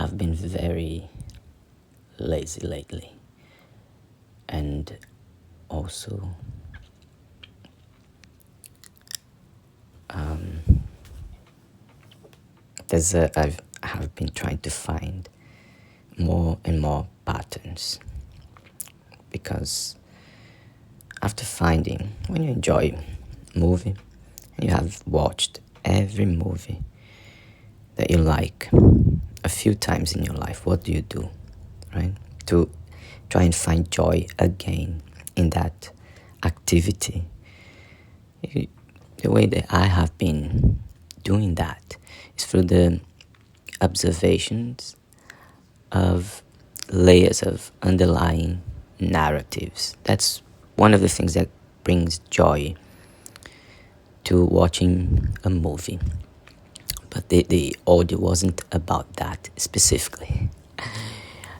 have been very lazy lately, and also I have been trying to find more and more patterns, because after finding, when you enjoy a movie and you have watched every movie that you like a few times in your life, what do, right? To try and find joy again in that activity. The way that I have been doing that is through the observations of layers of underlying narratives. That's one of the things that brings joy to watching a movie. But the audio wasn't about that specifically.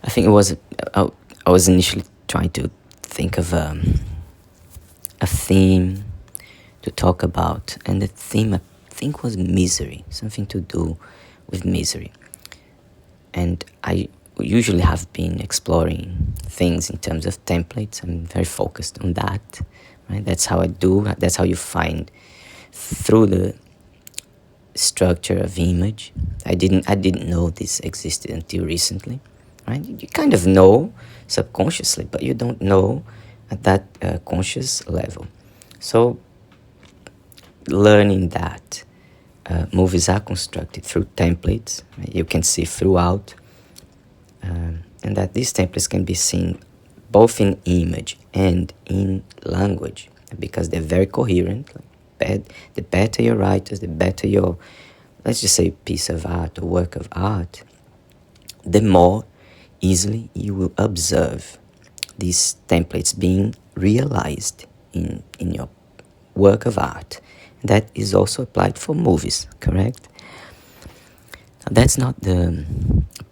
I think I was initially trying to think of a theme to talk about, and the theme I think was misery, something to do with misery. And I usually have been exploring things in terms of templates. I'm very focused on that, right? That's how I do. That's how you find through the structure of image. I didn't know this existed until recently, right? You kind of know subconsciously, but you don't know at that conscious level. So learning that movies are constructed through templates, right? You can see throughout, and that these templates can be seen both in image and in language, because they're very coherent. The better your writers, the better your, let's just say, piece of art or work of art, the more easily you will observe these templates being realized in your work of art. That is also applied for movies, correct? Now, that's not the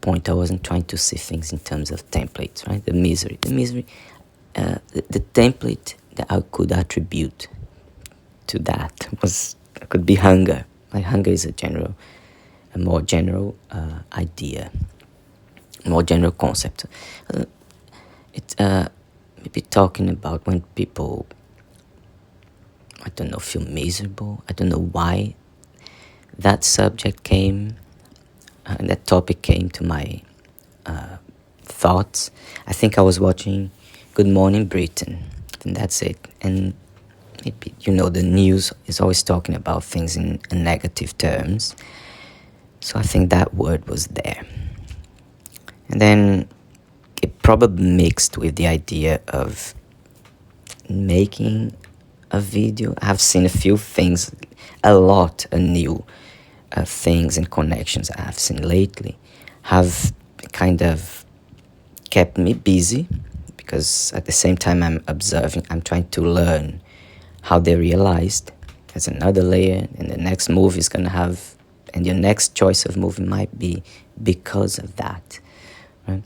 point. I wasn't trying to see things in terms of templates, right? The misery, the template that I could attribute to that could be hunger. Like, hunger is a more general idea, more general concept. It's maybe talking about when people, I don't know, feel miserable. I don't know why that subject came, and that topic came to my thoughts. I think I was watching Good Morning Britain, and that's it. And maybe, the news is always talking about things in negative terms. So I think that word was there. And then it probably mixed with the idea of making a video. I've seen a few things, a lot of new things and connections I've seen lately have kind of kept me busy, because at the same time I'm observing, I'm trying to learn how they're realized. There's another layer, and the next movie is going to have, and your next choice of movie might be because of that, right?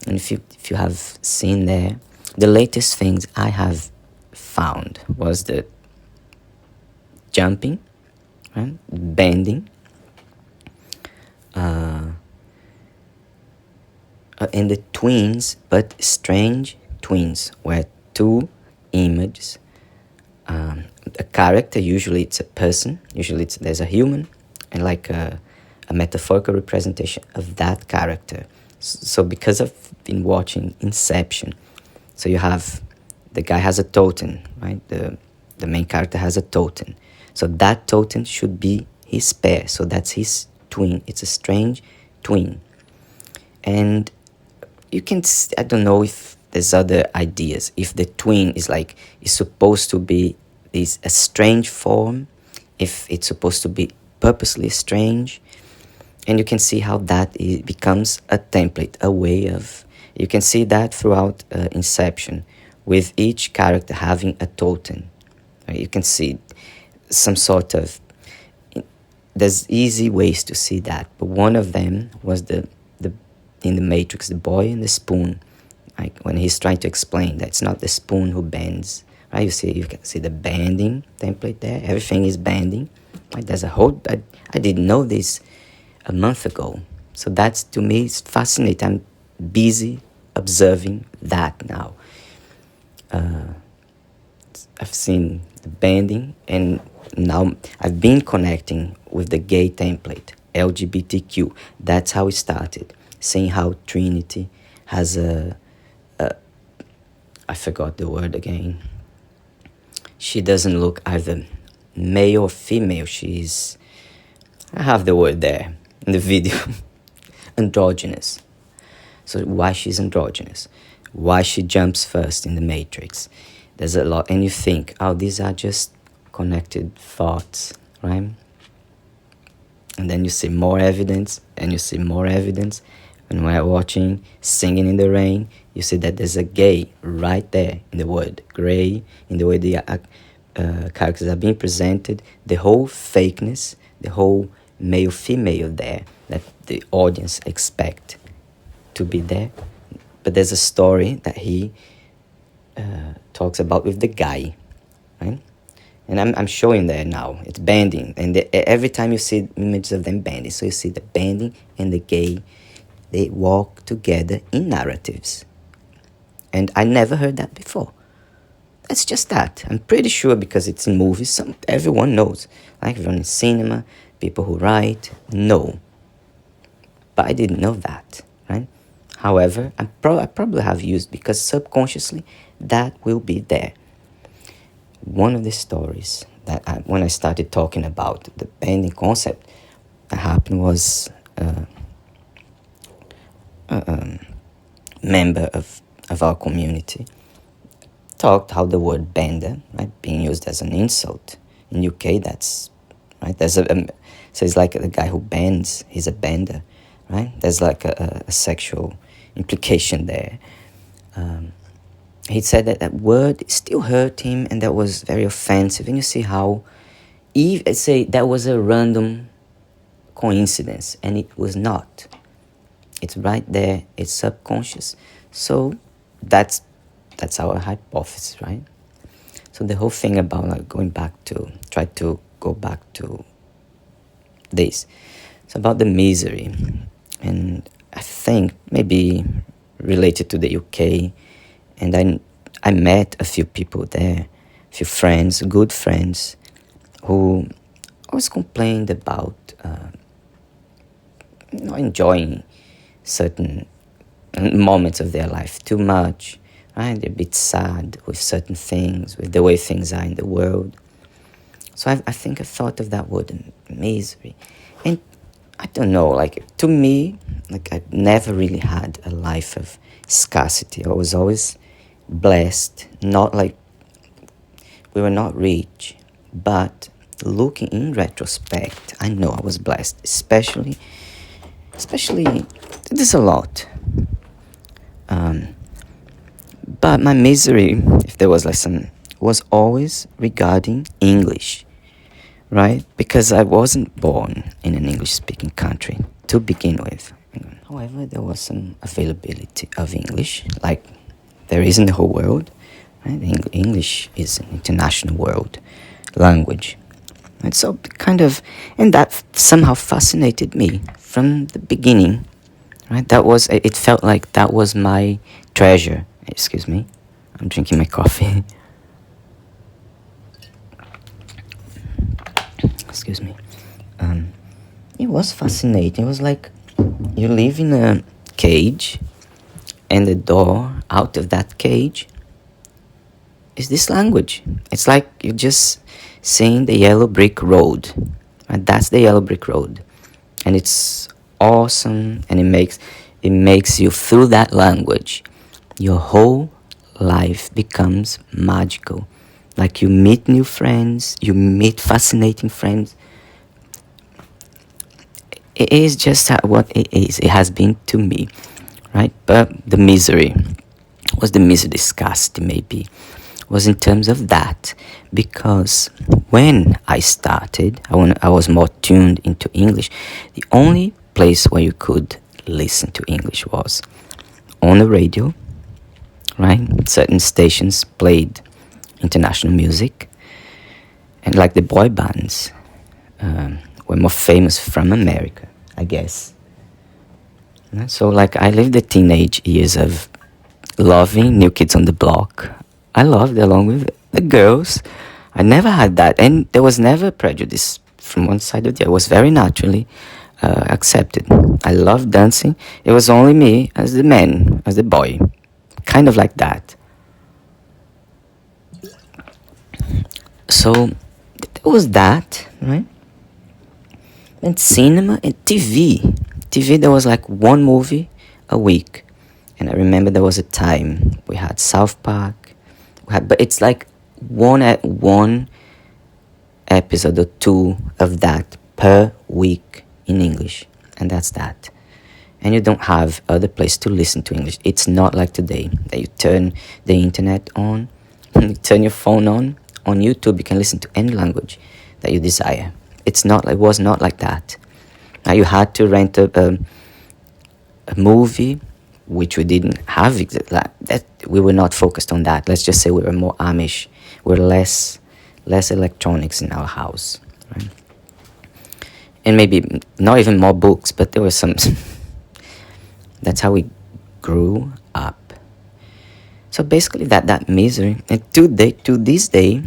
And if you have seen there, the latest things I have found was the jumping, right? Bending, and the twins, but strange twins, where two images, a character, usually it's a person, there's a human, and like a metaphorical representation of that character. So because I've been watching Inception, so you have, the guy has a totem, right? The main character has a totem. So that totem should be his pair. So that's his twin. It's a strange twin. And you can, I don't know if there's other ideas. If the twin is supposed to be a strange form, if it's supposed to be purposely strange. And you can see how that becomes a template, a way of, you can see that throughout Inception, with each character having a totem. Right? You can see some sort of, there's easy ways to see that, but one of them was in the Matrix, the boy and the spoon. Like when he's trying to explain that it's not the spoon who bends, right? You can see the bending template there. Everything is bending. Right? There's a whole, I didn't know this a month ago, So that's, to me, it's fascinating. I'm busy observing that now. I've seen the bending, and now I've been connecting with the gay template, LGBTQ. That's how it started, seeing how Trinity has I forgot the word again. She doesn't look either male or female. I have the word there in the video, androgynous. So why she's androgynous, why she jumps first in the matrix. There's a lot, and you think, oh, these are just connected thoughts, right? And then you see more evidence, and you see more evidence. And when we're watching Singing in the Rain, you see that there's a gay right there in the word gray, in the way the characters are being presented, the whole fakeness, the whole male-female there that the audience expect to be there. But there's a story that he talks about with the guy, right? And I'm showing there now. It's bending, and every time you see images of them bending, so you see the bending and the gay, they walk together in narratives. And I never heard that before. That's just that. I'm pretty sure because it's in movies, everyone knows. Like everyone in cinema, people who write, know. But I didn't know that, right? However, I probably have used, because subconsciously that will be there. One of the stories that when I started talking about the bending concept, that happened was a member of our community talked how the word bender, right, being used as an insult. In UK, that's right. There's so it's like the guy who bends, he's a bender, right? There's like a sexual implication there. He said that word still hurt him, and that was very offensive. And you see how, say that was a random coincidence, and it was not. It's right there. It's subconscious. So that's our hypothesis, right? So the whole thing about try to go back to this. It's about the misery, and I think maybe related to the UK. And I met a few people there, a few friends, good friends, who always complained about not enjoying certain moments of their life too much, right? They're a bit sad with certain things, with the way things are in the world. So I think I thought of that word, misery. And I don't know, like, to me, like, I've never really had a life of scarcity. I was always blessed, not like we were not rich, but looking in retrospect, I know I was blessed, especially there's a lot. But my misery, if there was lesson, was always regarding English, right? Because I wasn't born in an English-speaking country to begin with. However, there was some availability of English, like there is in the whole world, right? English is an international world language. And so and that somehow fascinated me from the beginning, right? It felt like that was my treasure. Excuse me, I'm drinking my coffee. Excuse me. It was fascinating. It was like you live in a cage, and the door out of that cage is this language. It's like you're just seeing the yellow brick road. And that's the yellow brick road. And it's awesome, and it makes you, through that language, your whole life becomes magical. Like you meet new friends, you meet fascinating friends. It is just what it is. It has been to me, right? But the misery, scarcity maybe, was in terms of that. Because when I started, I was more tuned into English. The only place where you could listen to English was on the radio, right? Certain stations played international music, and like the boy bands were more famous from America, I guess. So, like, I lived the teenage years of loving New Kids on the Block. I loved along with the girls. I never had that, and there was never prejudice from one side or the other. It was very naturally accepted. I loved dancing. It was only me as the man, as the boy, kind of like that. So there was that, right? And cinema and TV. TV, there was like one movie a week. And I remember there was a time we had South Park, but it's like one episode or two of that per week in English, and that's that. And you don't have other place to listen to English. It's not like today that you turn the internet on, you turn your phone on YouTube. You can listen to any language that you desire. It was not like that. Now you had to rent a movie, which we didn't have. That we were not focused on that. Let's just say we were more Amish. We're less electronics in our house, right? And maybe not even more books, but there were some. That's how we grew up. So basically, that misery. And to this day,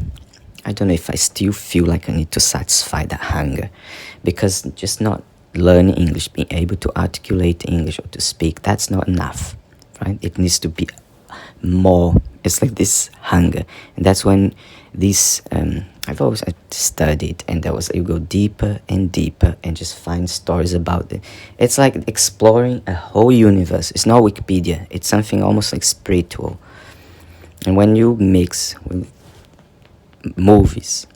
I don't know if I still feel like I need to satisfy that hunger, because just not learning English, being able to articulate English or to speak, that's not enough, right? It needs to be more. It's like this hunger, and that's when this I've always studied, and you go deeper and deeper and just find stories about it. It's like exploring a whole universe. It's not Wikipedia. It's something almost like spiritual. And when you mix with movies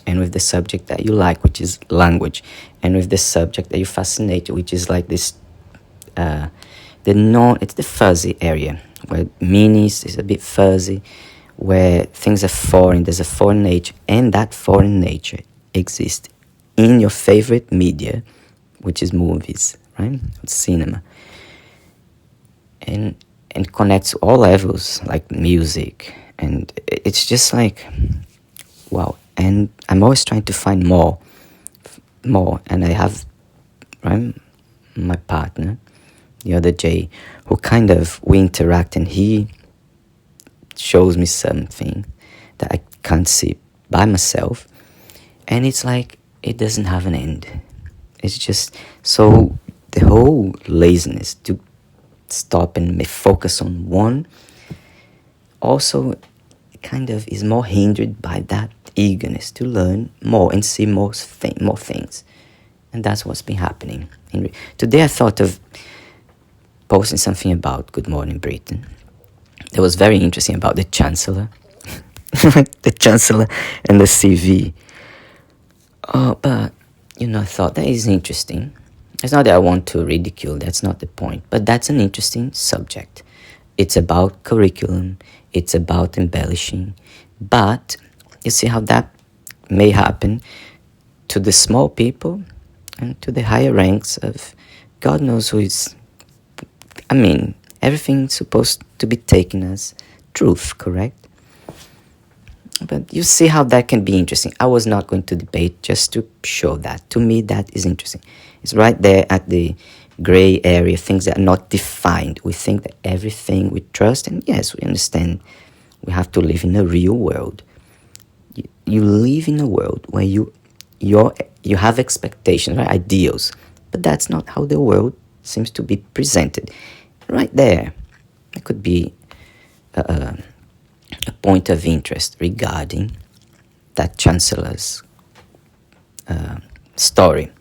and with the subject that you like, which is language, and with the subject that you fascinate, which is like this it's the fuzzy area where meaning is a bit fuzzy, where things are foreign, there's a foreign nature, and that foreign nature exists in your favorite media, which is movies, right? Cinema. And connects all levels, like music, and it's just like, wow. And I'm always trying to find more, and I have, right, my partner the other day, who kind of, we interact, and he shows me something that I can't see by myself, and it's like it doesn't have an end. It's just, so the whole laziness to stop and focus on one also kind of is more hindered by that eagerness to learn more and see more things. And that's what's been happening. Today I thought of posting something about Good Morning Britain. It was very interesting about the Chancellor. The Chancellor and the CV. Oh, but, I thought that is interesting. It's not that I want to ridicule, that's not the point. But that's an interesting subject. It's about curriculum. It's about embellishing. But you see how that may happen to the small people and to the higher ranks of God knows who is. I mean, everything's supposed to be taken as truth, correct? But you see how that can be interesting. I was not going to debate, just to show that. To me, that is interesting. It's right there at the gray area, things that are not defined. We think that everything we trust, and yes, we understand we have to live in a real world. You live in a world where you have expectations, right? Ideals, but that's not how the world seems to be presented. Right there, it could be a point of interest regarding that Chancellor's story.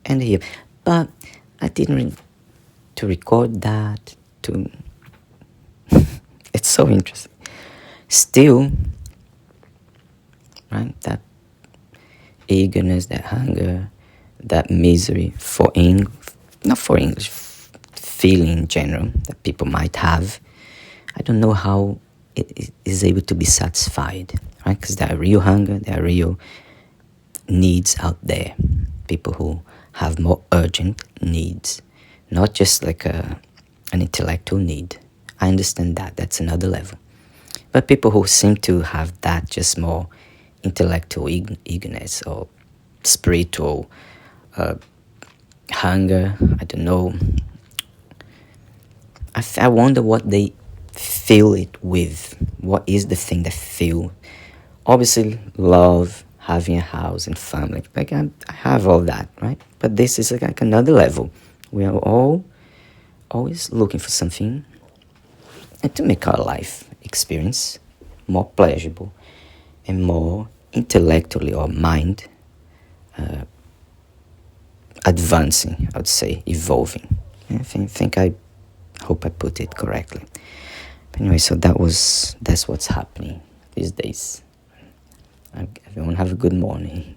And here, but I didn't to record that. It's so interesting. Still, right? That eagerness, that hunger, that misery for not for English, feeling in general that people might have. I don't know how it is able to be satisfied, right? Because there are real hunger, there are real needs out there. People who have more urgent needs, not just like an intellectual need. I understand that, that's another level. But people who seem to have that just more intellectual eagerness or spiritual hunger, I don't know, I wonder what they fill it with. What is the thing they feel? Obviously, love, having a house and family. Like I have all that, right? But this is like another level. We are all always looking for something and to make our life experience more pleasurable and more intellectually or mind advancing, I would say, evolving. I hope I put it correctly. But anyway, so that's what's happening these days. Everyone have a good morning.